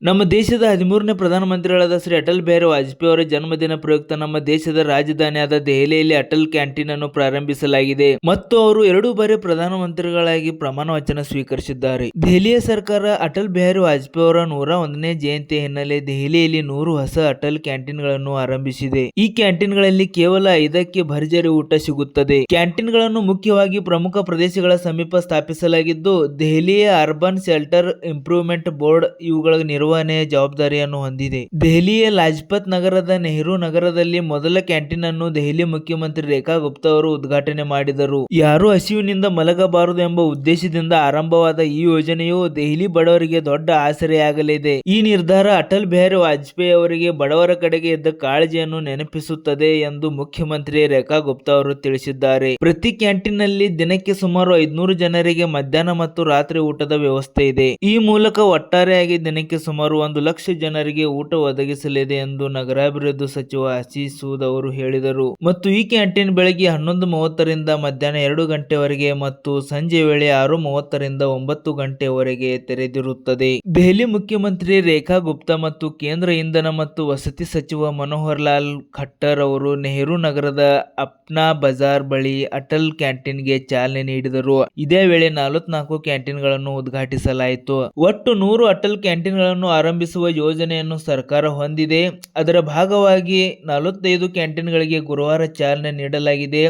ನಮ್ಮ ದೇಶದ 13ನೇ ಪ್ರಧಾನಮಂತ್ರಿಗಳಾದ ಶ್ರೀ ಅಟಲ್ ಬಿಹಾರಿ ವಾಜಪೇಯಿ ಅವರ ಜನ್ಮದಿನ ಪ್ರಯುಕ್ತ ನಮ್ಮ ದೇಶದ ರಾಜಧಾನಿಯಾದ ದೆಹಲಿಯಲ್ಲಿ ಅಟಲ್ ಕ್ಯಾಂಟೀನ್ ಅನ್ನು ಪ್ರಾರಂಭಿಸಲಾಗಿದೆ ಮತ್ತು ಅವರು 2 ಬಾರಿ ಪ್ರಧಾನಮಂತ್ರಿಗಳಾಗಿ ಪ್ರಮಾಣ ವಚನ ಸ್ವೀಕರಿಸಿದ್ದಾರೆ. ದೆಹಲಿಯ ಸರ್ಕಾರ ಅಟಲ್ ಬಿಹಾರಿ ವಾಜಪೇಯಿ ಅವರ 101ನೇ ಜಯಂತಿ ಹಿನ್ನೆಲೆ ದೆಹಲಿಯಲ್ಲಿ 100 ಹೊಸ ಅಟಲ್ ಕ್ಯಾಂಟೀನ್ಗಳನ್ನು ಆರಂಭಿಸಿದೆ. ಈ ಕ್ಯಾಂಟೀನ್ಗಳಲ್ಲಿ ಕೇವಲ 5ಕ್ಕೆ ಭರ್ಜರಿ ಊಟ ಸಿಗುತ್ತದೆ. ಕ್ಯಾಂಟೀನ್ಗಳನ್ನು ಮುಖ್ಯವಾಗಿ ಪ್ರಮುಖ ಪ್ರದೇಶಗಳ ಸಮೀಪ ಸ್ಥಾಪಿಸಲಾಗಿದ್ದು, ದೆಹಲಿಯ ಅರ್ಬನ್ ಶೆಲ್ಟರ್ ಇಂಪ್ರೂವ್ಮೆಂಟ್ ಬೋರ್ಡ್ ಇವುಗಳ ನಿರ್ವಹಣೆಯ ಜವಾಬ್ದಾರಿಯನ್ನು ಹೊಂದಿದೆ. ದೆಹಲಿಯ ಲಾಜ್ಪತ್ ನಗರದ ನೆಹರು ನಗರದಲ್ಲಿ ಮೊದಲ ಕ್ಯಾಂಟೀನ್ ಅನ್ನು ದೆಹಲಿ ಮುಖ್ಯಮಂತ್ರಿ ರೇಖಾ ಗುಪ್ತಾ ಅವರು ಉದ್ಘಾಟನೆ ಮಾಡಿದರು. ಯಾರೂ ಹಸಿವಿನಿಂದ ಮಲಗಬಾರದು ಎಂಬ ಉದ್ದೇಶದಿಂದ ಆರಂಭವಾದ ಈ ಯೋಜನೆಯು ದೆಹಲಿ ಬಡವರಿಗೆ ದೊಡ್ಡ ಆಸರೆಯಾಗಲಿದೆ. ಈ ನಿರ್ಧಾರ ಅಟಲ್ ಬಿಹಾರಿ ವಾಜಪೇಯಿ ಅವರಿಗೆ ಬಡವರ ಕಡೆಗೆ ಇದ್ದ ಕಾಳಜಿಯನ್ನು ನೆನಪಿಸುತ್ತದೆ ಎಂದು ಮುಖ್ಯಮಂತ್ರಿ ರೇಖಾ ಗುಪ್ತಾ ಅವರು ತಿಳಿಸಿದ್ದಾರೆ. ಪ್ರತಿ ಕ್ಯಾಂಟೀನ್ ನಲ್ಲಿ ದಿನಕ್ಕೆ ಸುಮಾರು 500 ಜನರಿಗೆ ಮಧ್ಯಾಹ್ನ ಮತ್ತು ರಾತ್ರಿ ಊಟದ ವ್ಯವಸ್ಥೆ ಇದೆ. ಈ ಮೂಲಕ ಒಟ್ಟಾರೆಯಾಗಿ ದಿನಕ್ಕೆ ಸುಮಾರು 1 ಲಕ್ಷ ಜನರಿಗೆ ಊಟ ಒದಗಿಸಲಿದೆ ಎಂದು ನಗರಾಭಿವೃದ್ಧಿ ಸಚಿವ ಆಶೀಶ್ ಸೂದ್ ಅವರು ಹೇಳಿದರು. ಮತ್ತು ಈ ಕ್ಯಾಂಟೀನ್ ಬೆಳಗ್ಗೆ 11:30 ರಿಂದ ಮಧ್ಯಾಹ್ನ 2 ಗಂಟೆವರೆಗೆ ಮತ್ತು ಸಂಜೆ ವೇಳೆ 6:30 ರಿಂದ 9 ಗಂಟೆವರೆಗೆ ತೆರೆದಿರುತ್ತದೆ. ದೆಹಲಿ ಮುಖ್ಯಮಂತ್ರಿ ರೇಖಾ ಗುಪ್ತಾ ಮತ್ತು ಕೇಂದ್ರ ಇಂಧನ ಮತ್ತು ವಸತಿ ಸಚಿವ ಮನೋಹರ್ ಲಾಲ್ ಖಟ್ಟರ್ ಅವರು ನೆಹರು ನಗರದ ಅಪ್ನಾ ಬಜಾರ್ ಬಳಿ ಅಟಲ್ ಕ್ಯಾಂಟೀನ್ಗೆ ಚಾಲನೆ ನೀಡಿದರು. ಇದೇ ವೇಳೆ 44 ಕ್ಯಾಂಟೀನ್ಗಳನ್ನು ಉದ್ಘಾಟಿಸಲಾಯಿತು. ಒಟ್ಟು 100 ಅಟಲ್ ಕ್ಯಾಂಟೀನ್ಗಳನ್ನು ಆರಂಭಿಸುವ ಯೋಜನೆಯನ್ನು ಸರ್ಕಾರ ಹೊಂದಿದೆ. ಅದರ ಭಾಗವಾಗಿ 45 ಕ್ಯಾಂಟೀನ್ಗಳಿಗೆ ಗುರುವಾರ ಚಾಲನೆ ನೀಡಲಾಗಿದೆ.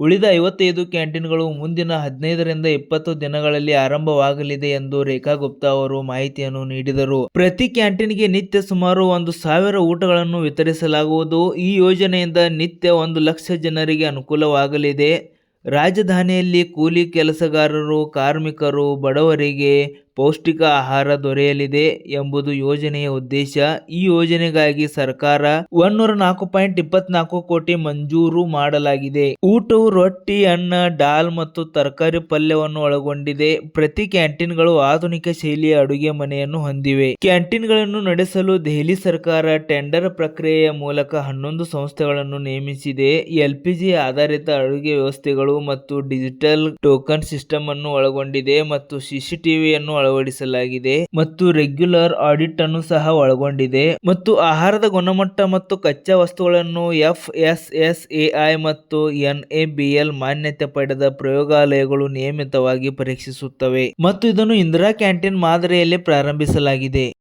ಉಳಿದ 55 ಕ್ಯಾಂಟೀನ್ಗಳು ಮುಂದಿನ 15 ರಿಂದ 20 ದಿನಗಳಲ್ಲಿ ಆರಂಭವಾಗಲಿದೆ ಎಂದು ರೇಖಾ ಗುಪ್ತಾ ಅವರು ಮಾಹಿತಿಯನ್ನು ನೀಡಿದರು. ಪ್ರತಿ ಕ್ಯಾಂಟೀನ್ಗೆ ನಿತ್ಯ ಸುಮಾರು 1,000 ಊಟಗಳನ್ನು ವಿತರಿಸಲಾಗುವುದು. ಈ ಯೋಜನೆಯಿಂದ ನಿತ್ಯ 1 ಲಕ್ಷ ಜನರಿಗೆ ಅನುಕೂಲವಾಗಲಿದೆ. ರಾಜಧಾನಿಯಲ್ಲಿ ಕೂಲಿ ಕೆಲಸಗಾರರು, ಕಾರ್ಮಿಕರು, ಬಡವರಿಗೆ ಪೌಷ್ಟಿಕ ಆಹಾರ ದೊರೆಯಲಿದೆ ಎಂಬುದು ಯೋಜನೆಯ ಉದ್ದೇಶ. ಈ ಯೋಜನೆಗಾಗಿ ಸರ್ಕಾರ 104.24 ಕೋಟಿ ಮಂಜೂರು ಮಾಡಲಾಗಿದೆ. ಊಟವು ರೊಟ್ಟಿ, ಅನ್ನ, ಡಾಲ್ ಮತ್ತು ತರಕಾರಿ ಪಲ್ಯವನ್ನು ಒಳಗೊಂಡಿದೆ. ಪ್ರತಿ ಕ್ಯಾಂಟೀನ್ಗಳು ಆಧುನಿಕ ಶೈಲಿಯ ಅಡುಗೆ ಮನೆಯನ್ನು ಹೊಂದಿವೆ. ಕ್ಯಾಂಟೀನ್ಗಳನ್ನು ನಡೆಸಲು ದೆಹಲಿ ಸರ್ಕಾರ ಟೆಂಡರ್ ಪ್ರಕ್ರಿಯೆಯ ಮೂಲಕ 11 ಸಂಸ್ಥೆಗಳನ್ನು ನೇಮಿಸಿದೆ. ಎಲ್ಪಿಜಿ ಆಧಾರಿತ ಅಡುಗೆ ವ್ಯವಸ್ಥೆಗಳು ಮತ್ತು ಡಿಜಿಟಲ್ ಟೋಕನ್ ಸಿಸ್ಟಮ್ ಅನ್ನು ಒಳಗೊಂಡಿದೆ ಮತ್ತು ಸಿಸಿಟಿವಿಯನ್ನು ಅಳವಡಿಸಲಾಗಿದೆ ಮತ್ತು ರೆಗ್ಯುಲರ್ ಆಡಿಟ್ ಅನ್ನು ಸಹ ಒಳಗೊಂಡಿದೆ. ಮತ್ತು ಆಹಾರದ ಗುಣಮಟ್ಟ ಮತ್ತು ಕಚ್ಚಾ ವಸ್ತುಗಳನ್ನು FSSAI ಮತ್ತು NABL ಮಾನ್ಯತೆ ಪಡೆದ ಪ್ರಯೋಗಾಲಯಗಳು ನಿಯಮಿತವಾಗಿ ಪರೀಕ್ಷಿಸುತ್ತವೆ ಮತ್ತು ಇದನ್ನು ಇಂದಿರಾ ಕ್ಯಾಂಟೀನ್ ಮಾದರಿಯಲ್ಲಿ ಪ್ರಾರಂಭಿಸಲಾಗಿದೆ.